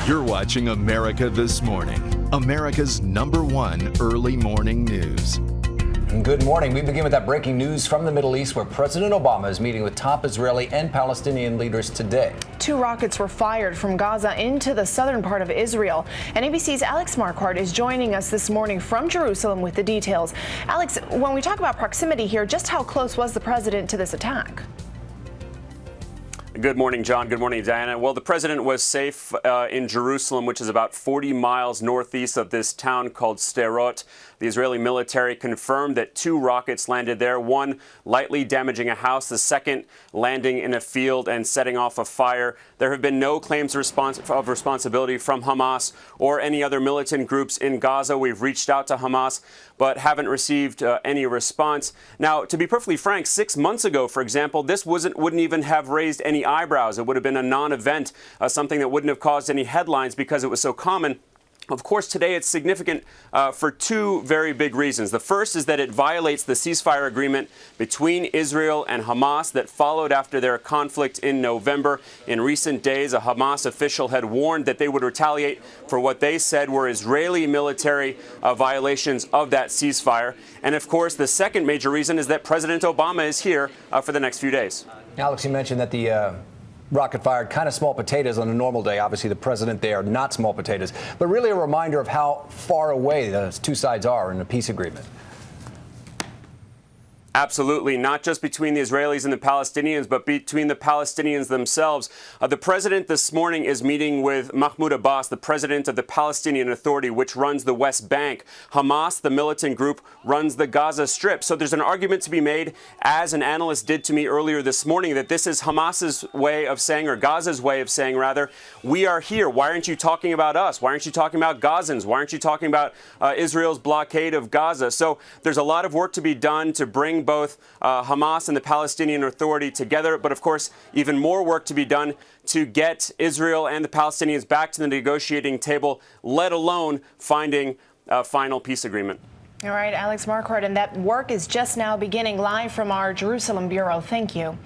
You're watching America This Morning, America's #1 early morning news. Good morning. We begin with that breaking news from the Middle East, where President Obama is meeting with top Israeli and Palestinian leaders today. 2 rockets were fired from Gaza into the southern part of Israel. And ABC's Alex Marquardt is joining us this morning from Jerusalem with the details. Alex, when we talk about proximity here, just how close was the president to this attack? Good morning, John. Good morning, Diana. Well, the president was safe in Jerusalem, which is about 40 miles northeast of this town called Sderot. The Israeli military confirmed that 2 rockets landed there, one lightly damaging a house, the second landing in a field and setting off a fire. There have been no claims of responsibility from Hamas or any other militant groups in Gaza. We've reached out to Hamas, but haven't received any response. Now, to be perfectly frank, 6 months ago, for example, this wouldn't even have raised any eyebrows. It would have been a non-event, something that wouldn't have caused any headlines because it was so common. Of course, today it's significant for 2 very big reasons. The first is that it violates the ceasefire agreement between Israel and Hamas that followed after their conflict in November. In recent days, a Hamas official had warned that they would retaliate for what they said were Israeli military violations of that ceasefire. And of course, the second major reason is that President Obama is here for the next few days. Alex, you mentioned that the rocket fired kind of small potatoes on a normal day. Obviously, the president there, not small potatoes, but really a reminder of how far away the 2 sides are in the peace agreement. Absolutely, not just between the Israelis and the Palestinians, but between the Palestinians themselves. The president this morning is meeting with Mahmoud Abbas, the president of the Palestinian Authority, which runs the West Bank. Hamas, the militant group, runs the Gaza Strip. So there's an argument to be made, as an analyst did to me earlier this morning, that this is Hamas's way of saying, or Gaza's way of saying, rather, we are here. Why aren't you talking about us? Why aren't you talking about Gazans? Why aren't you talking about Israel's blockade of Gaza? So there's a lot of work to be done to bring both Hamas and the Palestinian Authority together, but of course, even more work to be done to get Israel and the Palestinians back to the negotiating table, let alone finding a final peace agreement. All right, Alex Marquardt, and that work is just now beginning live from our Jerusalem bureau. Thank you.